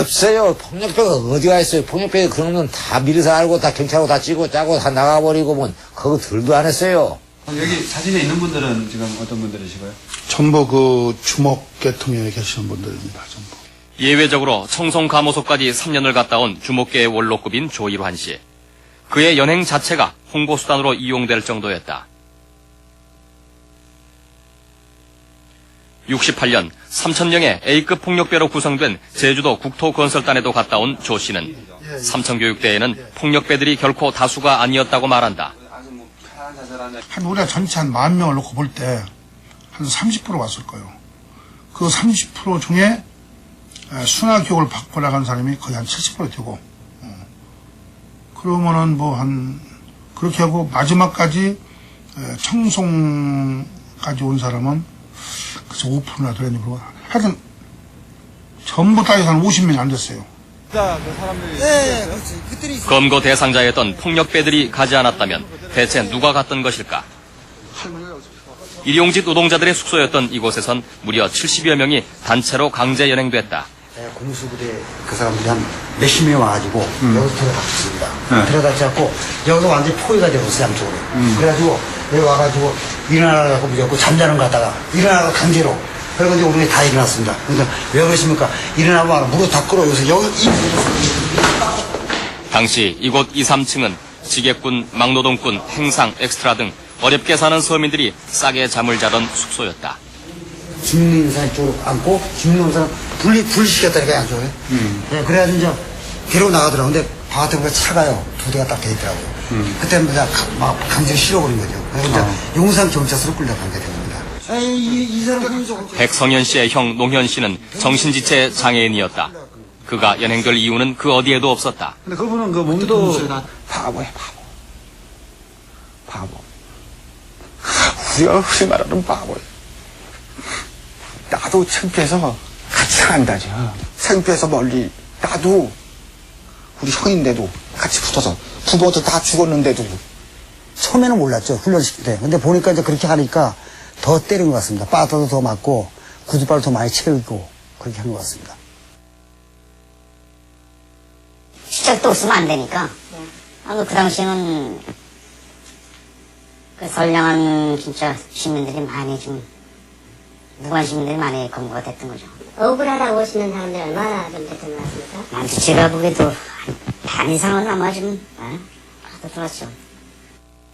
없어요. 폭력배가 어디가 있어요. 폭력배 그런 건 다 미리서 알고 다 경찰하고 다 찍고 짜고 다 나가버리고 뭐 그거 들도 안 했어요. 여기 사진에 있는 분들은 지금 어떤 분들이시고요? 전부 그 주목 계통에 계시는 분들입니다. 전부. 예외적으로 청송감호소까지 3년을 갔다 온 주목계의 원로급인 조일환 씨. 그의 연행 자체가 홍보수단으로 이용될 정도였다. 68년 3,000명의 A급 폭력배로 구성된 제주도 국토건설단에도 갔다 온 조 씨는 삼천교육대에는 폭력배들이 결코 다수가 아니었다고 말한다. 한 우리가 전체 한 10,000명을 놓고 볼 때 한 30% 왔을 거예요. 그 30% 중에 순화교육을 받고 나간 사람이 거의 한 70% 되고, 그러면은 뭐 그렇게 하고 마지막까지 청송까지 온 사람은 그래서 5%나 되려니 그러고 하여튼 전부 다 해서 한 50명이 안 됐어요. 검거 대상자였던 폭력배들이 가지 않았다면 대체 누가 갔던 것일까? 일용직 노동자들의 숙소였던 이곳에선 무려 70여 명이 단체로 강제 연행됐다. 공수부대 그 사람들이 한 몇십 명 와가지고 여기서 데려다 줬습니다. 데려다 줬고 여기서 완전히 포위가 되었어요, 양쪽으로. 그래가지고 여기 와가지고 일어나라고 무조건 잠자는 거 갖다가 일어나라고 강제로. 그래가지고 우리 다 일어났습니다. 그러니까 왜 그러십니까? 일어나면 무릎 다 끌어 여기서 여기 당시 이곳 2, 3층은 지객군, 막노동꾼, 행상, 엑스트라 등 어렵게 사는 서민들이 싸게 잠을 자던 숙소였다. 죽는 사람 쪽으로 앉고 죽는 사람 분리시켰다니까 양쪽에. 네, 그래가지고 이제 뒤로 나가더라고요. 근데 바깥에 보니까 차가요. 2대가 딱 돼 있더라고요. 그때는 그냥 막 강제로 실어버린 거죠. 그래서 이제 용산 경찰서로 끌려간 게 된 겁니다. 이 사람 백성현 씨의 형 농현 씨는 정신지체 장애인이었다. 그가 연행될 이유는 그 어디에도 없었다. 근데 그분은 그 몸도 바보야, 바보. 우리가 흔히 말하는 바보야. 나도 창피해서 같이 산다죠. 창피해서 멀리 나도 우리 형인데도 같이 붙어서 부모도 다 죽었는데도. 처음에는 몰랐죠, 훈련시킬 때. 근데 보니까 이제 그렇게 하니까 더 때린 것 같습니다. 빠따도 더 맞고 구두발도 더 많이 채우고 그렇게 한 것 같습니다. 시작도 없으면 안 되니까. 그 당시에는 그 선량한 진짜 시민들이 많이 좀 무관 시민들이 많이 검거가 됐던 거죠. 억울하다고 오시는 사람들 얼마나 좀 됐던 것 같습니까? 제가 보기에도 반 이상은 아마 좀 하도 들었죠.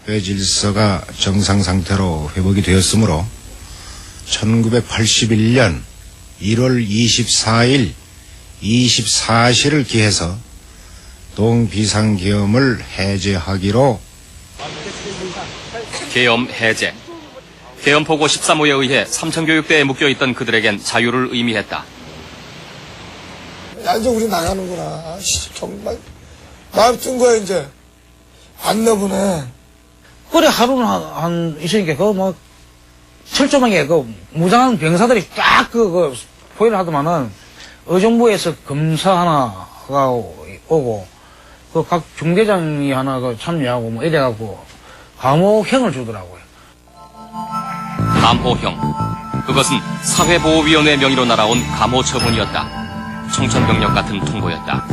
질서가 정상 상태로 회복이 되었으므로 1981년 1월 24일 24시를 기해서 동비상계엄을 해제하기로. 계엄 해제. 계엄포고 13호에 의해 삼천교육대에 묶여있던 그들에겐 자유를 의미했다. 야, 이제 우리 나가는구나. 정말 마음 뜬 거야 이제. 안 너보네. 그래, 하루는 있으니까, 철저하게, 무장한 병사들이 쫙 포위를 하더만은, 의정부에서 검사 하나가 오고, 각 중대장이 하나 참여하고, 이래갖고, 감호형을 주더라고요. 감호형. 그것은 사회보호위원회 명의로 날아온 감호처분이었다. 청천벽력 같은 통보였다.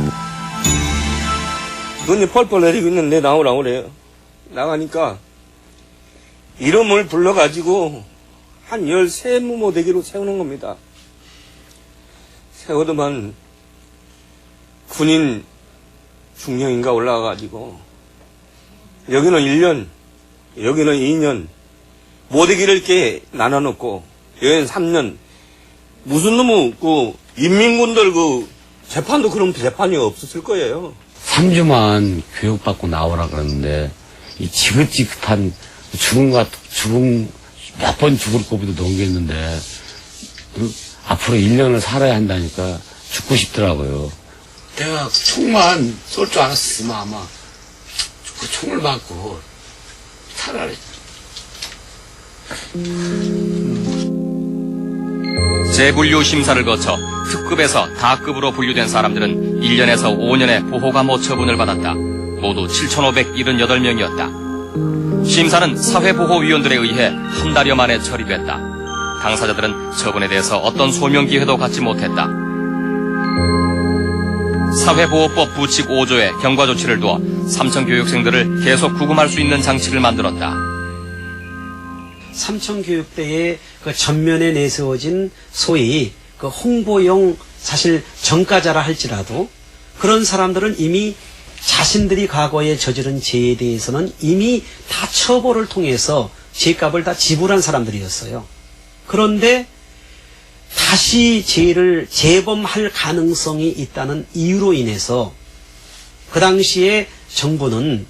눈이 펄펄 내리고 있는데 나오라고 그래요. 나가니까 이름을 불러가지고 한 13무모 대기로 세우는 겁니다. 세우더만 군인 중령인가 올라가가지고 여기는 1년, 여기는 2년 모대기를 이렇게 나눠놓고 여기는 3년. 무슨 놈의 인민군들 재판도 그런 재판이 없었을 거예요. 3주만 교육받고 나오라 그러는데 이 지긋지긋한 죽음 몇 번 죽을 고비도 넘겼는데 앞으로 1년을 살아야 한다니까 죽고 싶더라고요. 내가 총만 쏠 줄 알았으면 아마 그 총을 맞고 차라리. 재분류 심사를 거쳐 특급에서 다급으로 분류된 사람들은 1년에서 5년의 보호감호 처분을 받았다. 모두 7,578명이었다. 심사는 사회보호위원들에 의해 한 달여 만에 처리됐다. 당사자들은 처분에 대해서 어떤 소명기회도 갖지 못했다. 사회보호법 부칙 5조에 경과조치를 두어 삼천교육생들을 계속 구금할 수 있는 장치를 만들었다. 삼천교육대의 그 전면에 내세워진 소위 그 홍보용 사실 전과자라 할지라도 그런 사람들은 이미 자신들이 과거에 저지른 죄에 대해서는 이미 다 처벌을 통해서 죄값을 다 지불한 사람들이었어요. 그런데 다시 죄를 재범할 가능성이 있다는 이유로 인해서 그 당시에 정부는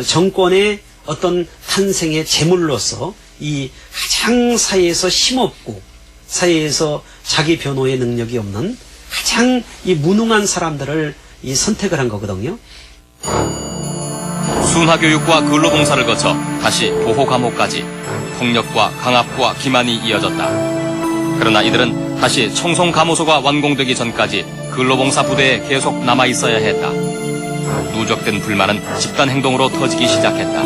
정권의 어떤 탄생의 제물로서 이 가장 사회에서 힘없고 사회에서 자기 변호의 능력이 없는 가장 이 무능한 사람들을 이 선택을 한 거거든요. 순화교육과 근로봉사를 거쳐 다시 보호감옥까지 폭력과 강압과 기만이 이어졌다. 그러나 이들은 다시 청송감호소가 완공되기 전까지 근로봉사 부대에 계속 남아있어야 했다. 누적된 불만은 집단행동으로 터지기 시작했다.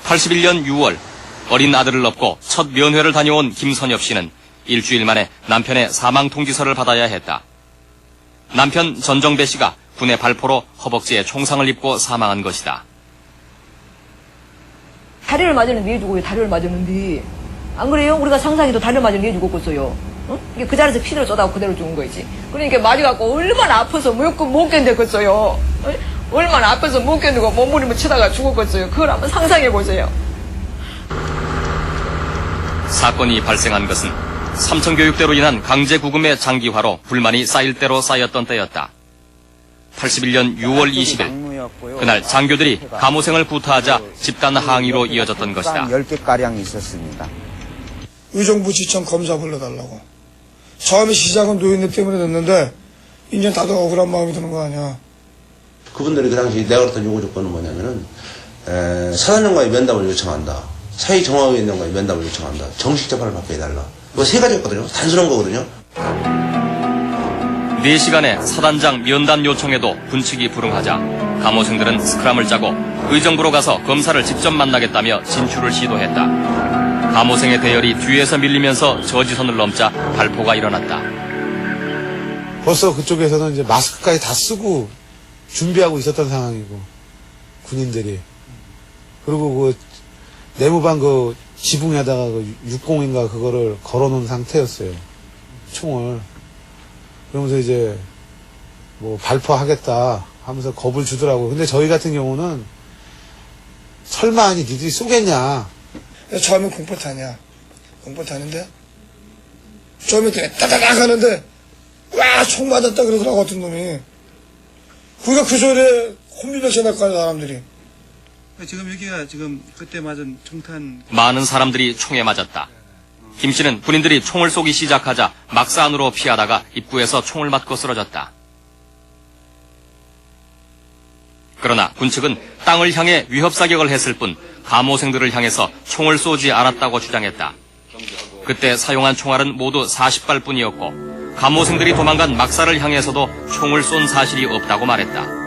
81년 6월 어린 아들을 업고 첫 면회를 다녀온 김선엽 씨는 일주일 만에 남편의 사망 통지서를 받아야 했다. 남편 전정배 씨가 군의 발포로 허벅지에 총상을 입고 사망한 것이다. 다리를 맞았는데 왜 죽어요? 다리를 맞았는데. 안 그래요? 우리가 상상해도 다리를 맞았는데 왜 죽었겠어요? 응? 이게 그 자리에서 피를 쏟아고 그대로 죽은 거지. 그러니까 맞아갖고 얼마나 아파서 못 견뎠겠어요. 얼마나 아파서 못 견디고 몸부림을 치다가 죽었겠어요. 그걸 한번 상상해보세요. 사건이 발생한 것은 삼천교육대로 인한 강제구금의 장기화로 불만이 쌓일 대로 쌓였던 때였다. 81년 6월 20일 그날 장교들이 감호생을 구타하자 집단 항의로 이어졌던 것이다. 10개가량 있었습니다. 의정부 지청 검사 불러달라고. 처음에 시작은 노인네 때문에 됐는데 이제 다들 억울한 마음이 드는 거 아니야. 그분들이 그 당시 내가 그랬던 요구 조건은 뭐냐면은 사단장과의 면담을 요청한다. 사회정화위원장과의 면담을 요청한다. 정식 재판을 받게 해달라. 이거 세 가지였거든요. 단순한 거거든요. 4시간의 사단장 면담 요청에도 군측이 불응하자 감호생들은 스크럼을 짜고 의정부로 가서 검사를 직접 만나겠다며 진출을 시도했다. 감호생의 대열이 뒤에서 밀리면서 저지선을 넘자 발포가 일어났다. 벌써 그쪽에서는 이제 마스크까지 다 쓰고 준비하고 있었던 상황이고 군인들이 그리고 그 내무반 그 지붕에다가 그 60인가 그거를 걸어놓은 상태였어요. 총을. 그러면서 이제 뭐 발포하겠다 하면서 겁을 주더라고요. 근데 저희 같은 경우는 설마 아니 니들이 쏘겠냐. 처음엔 공포탄이야. 공포탄인데 처음에 따다닥 하는데 와 총 맞았다 그러더라고 어떤 놈이. 그러니까 그 소리에 혼비백산 날 거야 사람들이. 지금 여기가 지금 그때 맞은 총탄 많은 사람들이 총에 맞았다. 김 씨는 군인들이 총을 쏘기 시작하자 막사 안으로 피하다가 입구에서 총을 맞고 쓰러졌다. 그러나 군 측은 땅을 향해 위협사격을 했을 뿐 감호생들을 향해서 총을 쏘지 않았다고 주장했다. 그때 사용한 총알은 모두 40발뿐이었고 감호생들이 도망간 막사를 향해서도 총을 쏜 사실이 없다고 말했다.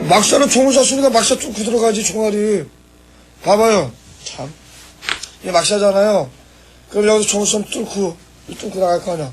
막사는 총을 쐈으니까 막사 뚫고 들어가지 총알이. 봐봐요. 참. 이게 막사잖아요. 그럼 여기서 총을 쏘면 뚫고 나갈 거 아니야.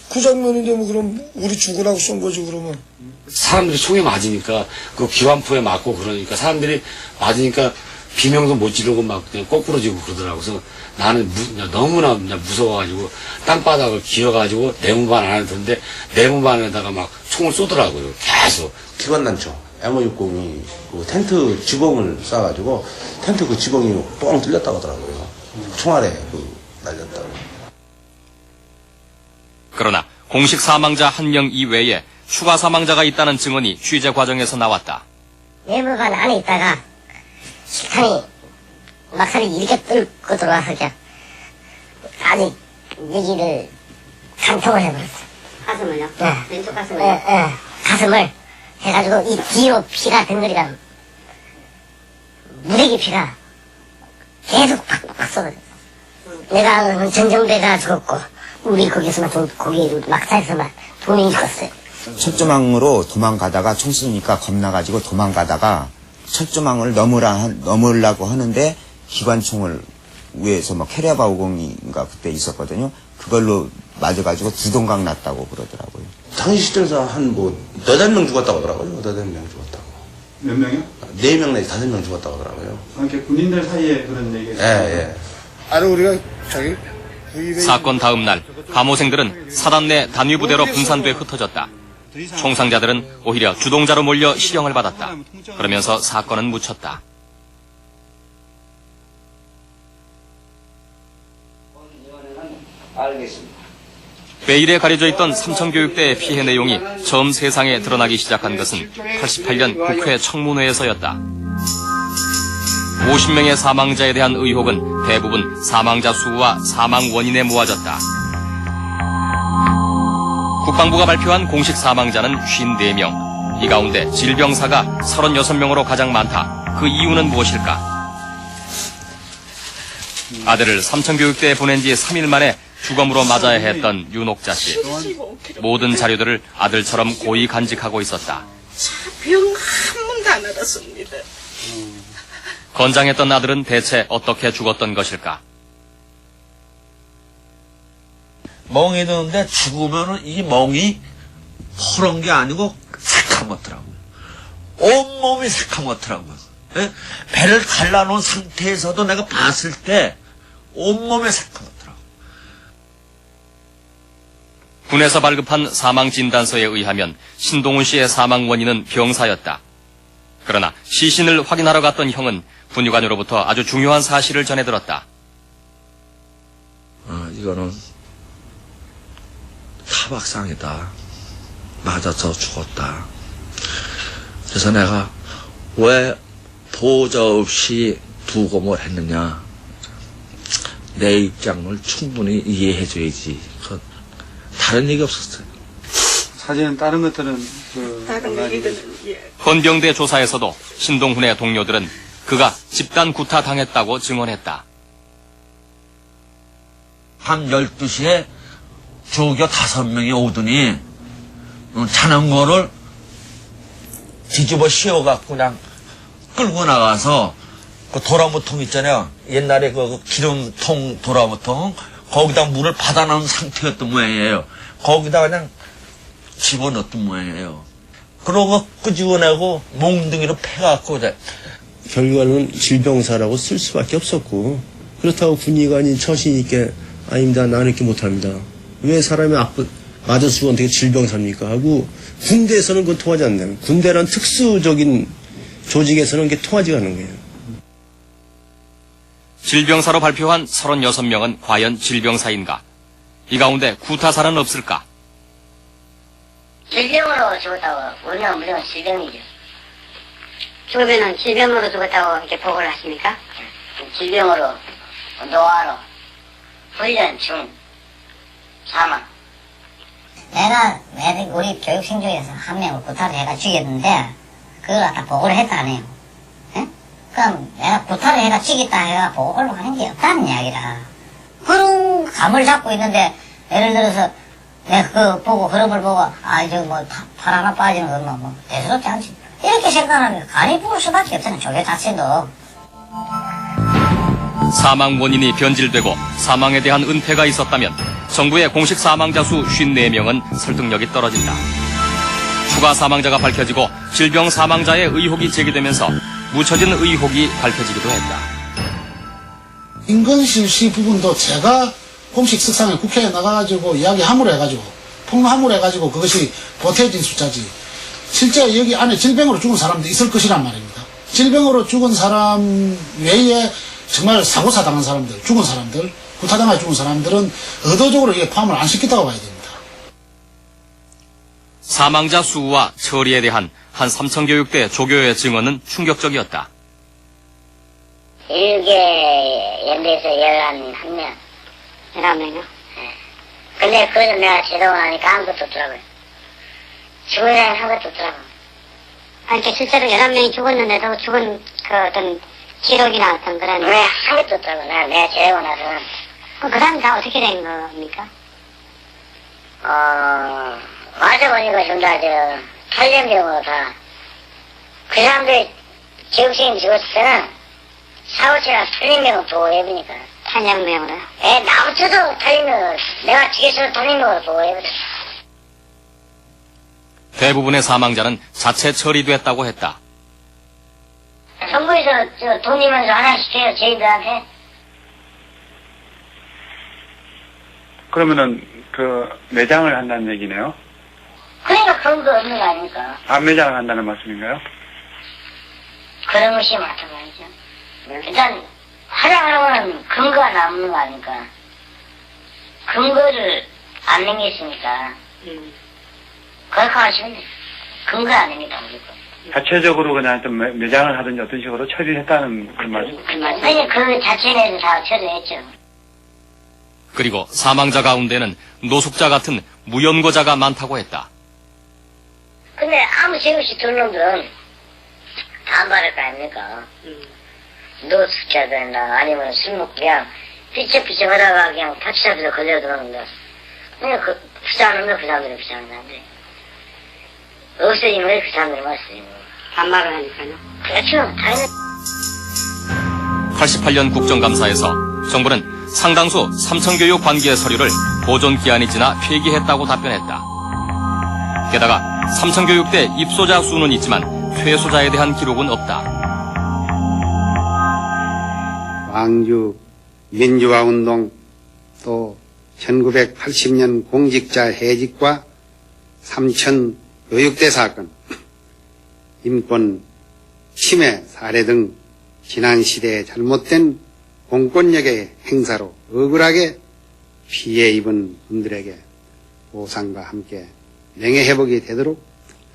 그 장면인데 뭐 그럼 우리 죽으라고 쏜 거지 그러면. 사람들이 총에 맞으니까 그 기관포에 맞고 그러니까 사람들이 맞으니까 비명도 못 지르고 막 그냥 거꾸로지고 그러더라고. 그래서 나는 너무나 무서워가지고 땅바닥을 기어가지고 내무반 안에 들었는데 내무반에다가 막 총을 쏘더라고요. 계속. 기관단총 M60이 그 텐트 지붕을 쏴가지고 텐트 그 지붕이 뻥 뚫렸다고 하더라고요. 총알에 날렸다고. 그러나 공식 사망자 1명 이외에 추가 사망자가 있다는 증언이 취재 과정에서 나왔다. 내무반 안에 있다가 실탄이 막사를 이렇게 뚫고 들어와서 그냥 아직 여기를 간통을 해버렸어. 가슴을요? 네. 왼쪽 가슴을요? 네. 가슴을 해가지고 이 뒤로 피가 덩어리가 무대기 피가 계속 팍팍 쏟아졌어. 내가 전정배가 죽었고 우리 거기서만 거기 막사에서만 돈이 죽었어요. 철조망으로 도망가다가 총 쏘니까 겁나가지고 도망가다가 철조망을 넘으려고 하는데 기관총을 위에서 뭐 캐리어바 50인가 그때 있었거든요. 그걸로 맞아가지고 두동강 났다고 그러더라고요. 당시 시점에서 한 뭐 8명 죽었다고 하더라고요. 8명 죽었다고. 몇 명이요? 4명 내지 5명 죽었다고 하더라고요. 이렇게 군인들 사이에 그런 얘기가 예. 아니, 우리가 사건 다음 날 감호생들은 사단 내 단위 부대로 분산돼 흩어졌다. 총상자들은 오히려 주동자로 몰려 실형을 받았다. 그러면서 사건은 묻혔다. 알겠습니다. 베일에 가려져 있던 삼청교육대의 피해 내용이 처음 세상에 드러나기 시작한 것은 88년 국회 청문회에서였다. 50명의 사망자에 대한 의혹은 대부분 사망자 수와 사망 원인에 모아졌다. 국방부가 발표한 공식 사망자는 54명. 이 가운데 질병사가 36명으로 가장 많다. 그 이유는 무엇일까? 아들을 삼청교육대에 보낸 지 3일 만에 주검으로 맞아야 했던 윤옥자 씨. 모든 자료들을 아들처럼 고이 간직하고 있었다. 병 한 번도 안 알았습니다. 건장했던 아들은 대체 어떻게 죽었던 것일까? 멍이 드는데 죽으면은 이 멍이 퍼런 게 아니고 새카맣더라고요. 온몸이 새카맣더라고요. 예? 배를 갈라놓은 상태에서도 내가 봤을 때 온몸이 새카맣더라고요. 군에서 발급한 사망진단서에 의하면 신동훈 씨의 사망 원인은 병사였다. 그러나 시신을 확인하러 갔던 형은 군의관으로부터 아주 중요한 사실을 전해들었다. 이거는 타박상이다. 맞아서 죽었다. 그래서 내가 왜 보호자 없이 부검을 했느냐. 내 입장을 충분히 이해해줘야지. 다른 얘기 없었어요. 사진은 다른 것들은 다른 얘기들은 예. 헌병대 조사에서도 신동훈의 동료들은 그가 집단 구타 당했다고 증언했다. 밤 12시에 조교 5명이 오더니 자전거를 뒤집어 씌워갖고 그냥 끌고 나가서 그 도라무통 있잖아요. 옛날에 그 기름통 도라무통 거기다 물을 받아놓은 상태였던 모양이에요. 거기다 그냥 집어넣었던 모양이에요. 그러고 끄집어내고 몽둥이로 패갖고 결과는 질병사라고 쓸 수밖에 없었고 그렇다고 군의관이 처신 있게 아닙니다. 나는 이렇게 못합니다. 왜 사람이 맞아 죽었는데 질병사입니까? 하고 군대에서는 그건 통하지 않나요? 군대란 특수적인 조직에서는 그게 통하지가 않는 거예요. 질병사로 발표한 36명은 과연 질병사인가? 이 가운데 구타사는 없을까? 질병으로 죽었다고. 우리가 무조건 질병이죠. 죽으면은 질병으로 죽었다고 이렇게 보고를 하십니까? 질병으로, 노화로, 훈련 중, 사망. 내가 우리 교육생 중에서 한 명을 구타를 해가 죽였는데 그걸 갖다 보고를 했다 하네요. 예? 그럼 내가 구타를 해가 죽였다 해가 보고를 하는 게 없다는 이야기라. 그런 감을 잡고 있는데 예를 들어서 내가 그거 보고 흐름을 보고 저거 뭐 팔 하나 빠지는 건 뭐 대수롭지 않지. 이렇게 생각하면 간이 부을 수밖에 없잖아요. 조교 자체도. 사망 원인이 변질되고 사망에 대한 은폐가 있었다면 정부의 공식 사망자 수 54명은 설득력이 떨어진다. 추가 사망자가 밝혀지고 질병 사망자의 의혹이 제기되면서 묻혀진 의혹이 밝혀지기도 했다. 인근실시 부분도 제가 공식 석상에 국회에 나가가지고 이야기 함으로 해가지고 폭로함으로 해가지고 그것이 보태진 숫자지. 실제 여기 안에 질병으로 죽은 사람도 있을 것이란 말입니다. 질병으로 죽은 사람 외에 정말 사고사 당한 사람들, 죽은 사람들, 구타당해 죽은 사람들은 의도적으로 이게 포함을 안 시켰다고 봐야 됩니다. 사망자 수와 처리에 대한 한 삼청교육대 조교의 증언은 충격적이었다. 1개 연대에서 11명. 11명이요? 네. 근데 그래서 내가 제대로 하니까 아무것도 없더라고요. 죽은 사람이 아무것도 없더라고요. 이렇게 실제로 11명이 죽었는데도 죽은 그 어떤 기록이나 어떤 그런. 왜 아무것도 없더라고요. 내가 제대로 나서는. 그 사람이 다 어떻게 된 겁니까? 맞아보니까 전부 다 탈염병으로 다. 그 사람들 교육생이 죽었을 때는 사고체나 탈염병을 보호해보니까. 탈염병으로요? 예, 나부터도 탈염병을, 내가 죽였어도 탈염병으로 보호해보니까. 대부분의 사망자는 자체 처리됐다고 했다. 정부에서 돈이면서 하나 시켜요, 저희들한테. 그러면은 그 매장을 한다는 얘기네요. 그러니까 그런 거 없는 거 아닙니까? 안 매장을 한다는 말씀인가요? 그런 것이 맞단 말이죠. 일단 하라는 근거가 남는 거 아닙니까? 근거를 안 남겼으니까 그렇게 하시면 근거 안 됩니다. 자체적으로 그냥 좀 매장을 하든지 어떤 식으로 처리했다는 그런 말씀. 아니 그 자체에도 다 처리했죠. 그리고 사망자 가운데는 노숙자 같은 무연고자가 많다고 했다. 근데 아무 죄 없이 들 놈들은 다 말할 거 아닙니까? 노숙자들이나 아니면 술 먹고 그냥 삐쩍삐쩍 하다가 그냥 파치 앞에서 걸려 들어오는데 그냥 그 부자는 놈들 그 사람들이 부자는 사람들 없어지면 왜 그 사람들이 없어지는 거야? 반말을 하니까요. 그렇죠. 당연히. 88년 국정감사에서 정부는 상당수 삼청교육 관계 서류를 보존기한이 지나 폐기했다고 답변했다. 게다가 삼청교육대 입소자 수는 있지만 퇴소자에 대한 기록은 없다. 광주 민주화운동 또 1980년 공직자 해직과 삼천 교육대 사건, 인권 침해 사례 등 지난 시대의 잘못된 공권력의 행사로 억울하게 피해 입은 분들에게 보상과 함께 명예회복이 되도록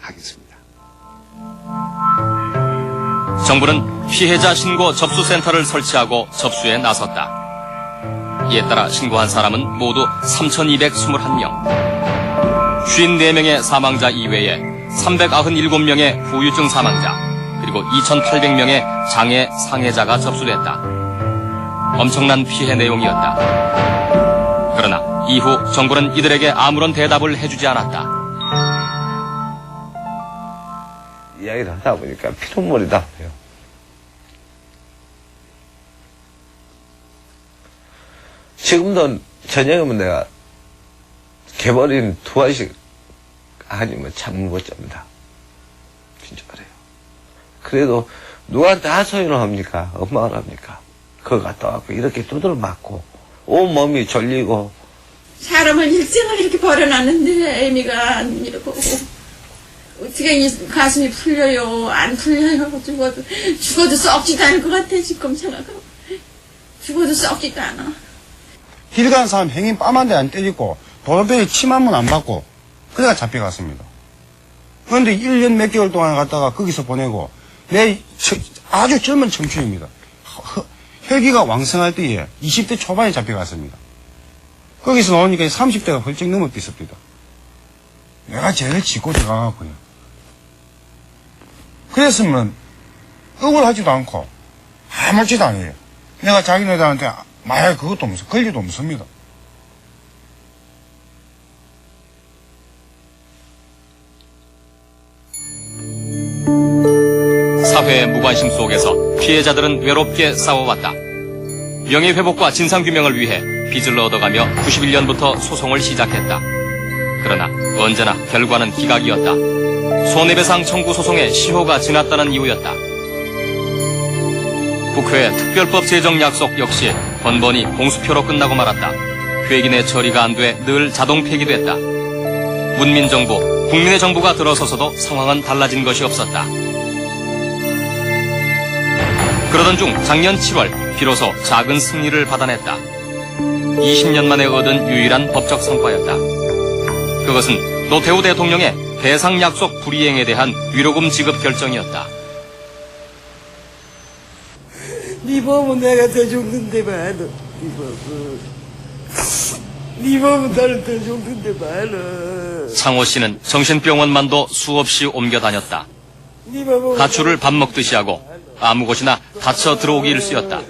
하겠습니다. 정부는 피해자 신고 접수센터를 설치하고 접수에 나섰다. 이에 따라 신고한 사람은 모두 3,221명. 54명의 사망자 이외에 397명의 후유증 사망자, 그리고 2,800명의 장애 상해자가 접수됐다. 엄청난 피해 내용이었다. 그러나 이후 정부는 이들에게 아무런 대답을 해주지 않았다. 이야기를 하다 보니까 피눈물이 나요. 지금도 저녁이면 내가 개버린 2알씩 아니면 잠 못 잡니다. 진짜 그래요. 그래도 누구한테 하소연을 합니까? 엄마를 합니까? 그거 갔다 왔고 이렇게 두드려 맞고 온몸이 졸리고. 사람을 일생을 이렇게 버려놨는데 애미가 이러고 어떻게 이 가슴이 풀려요? 안 풀려요? 죽어도 썩지도 않을 것 같아 지금 생각하면. 죽어도 썩지도 않아. 길 가는 사람 행인 뺨한대 안 때리고 도로변에 침 한 번 안 맞고 그래가 잡혀갔습니다. 그런데 1년 몇 개월 동안 갔다가 거기서 보내고 내 아주 젊은 청춘입니다. 혈기가 왕성할 때에 20대 초반에 잡혀갔습니다. 거기서 나오니까 30대가 훌쩍 넘어있습니다. 내가 제일 짚고 들어가고요. 그랬으면 억울하지도 않고 아무렇지도 않아요. 내가 자기네들한테 마약 그것도 없어, 권리도 없습니다. 사회의 무관심 속에서 피해자들은 외롭게 싸워왔다. 명예회복과 진상규명을 위해 빚을 얻어가며 91년부터 소송을 시작했다. 그러나 언제나 결과는 기각이었다. 손해배상 청구 소송의 시효가 지났다는 이유였다. 국회의 특별법 제정 약속 역시 번번이 공수표로 끝나고 말았다. 회기내 처리가 안 돼 늘 자동 폐기됐다. 문민정부, 국민의 정부가 들어서서도 상황은 달라진 것이 없었다. 그러던 중 작년 7월 비로소 작은 승리를 받아냈다. 20년 만에 얻은 유일한 법적 성과였다. 그것은 노태우 대통령의 배상 약속 불이행에 대한 위로금 지급 결정이었다. 네 몸은 내가 더 죽는데 말어. 네 몸은 나를 더 죽는데 말어. 창호 씨는 정신병원만도 수없이 옮겨 다녔다. 가출을 밥 먹듯이 하고 아무 곳이나 갇혀 들어오기 일쑤였다.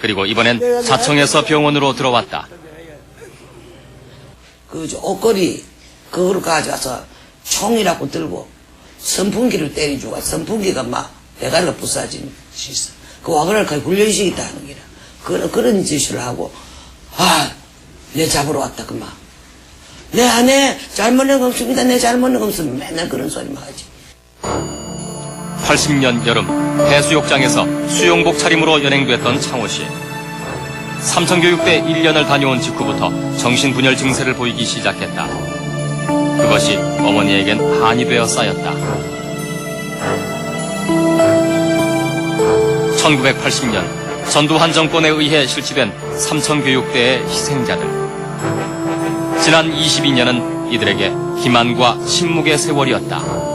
그리고 이번엔 자청에서 병원으로 들어왔다. 옷걸이 그거를 가져와서 총이라고 들고 선풍기를 때려주고 선풍기가 막 대가리가 부서진 짓. 그 와그를 거의 훈련식이다 하는 게라. 그런 짓을 하고 내 잡으러 왔다 그만. 내 안에 잘못한 거 없습니다. 내 잘못한 거 없습니다. 맨날 그런 소리만 하지. 1980년 여름 해수욕장에서 수영복 차림으로 연행됐던 창호 씨. 삼천교육대 1년을 다녀온 직후부터 정신분열 증세를 보이기 시작했다. 그것이 어머니에겐 한이 되어 쌓였다. 1980년 전두환 정권에 의해 실시된 삼천교육대의 희생자들. 지난 22년은 이들에게 기만과 침묵의 세월이었다.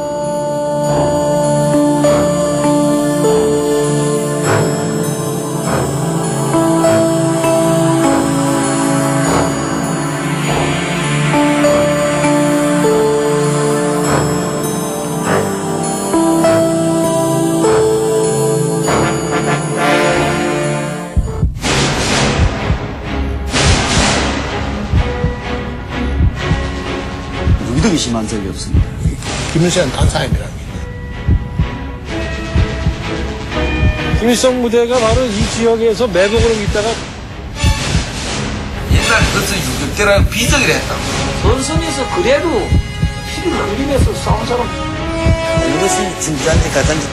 유독 심한 적이 없습니다. 김일성은 단 사람이라는 게. 김일성 무대가 바로 이 지역에서 매복으로 있다가 옛날 그것은 유격대라고 비적이라 했다고. 선선에서 그래도 피를 흘리면서 싸운 사람. 이것이 진짜인지 가짜인지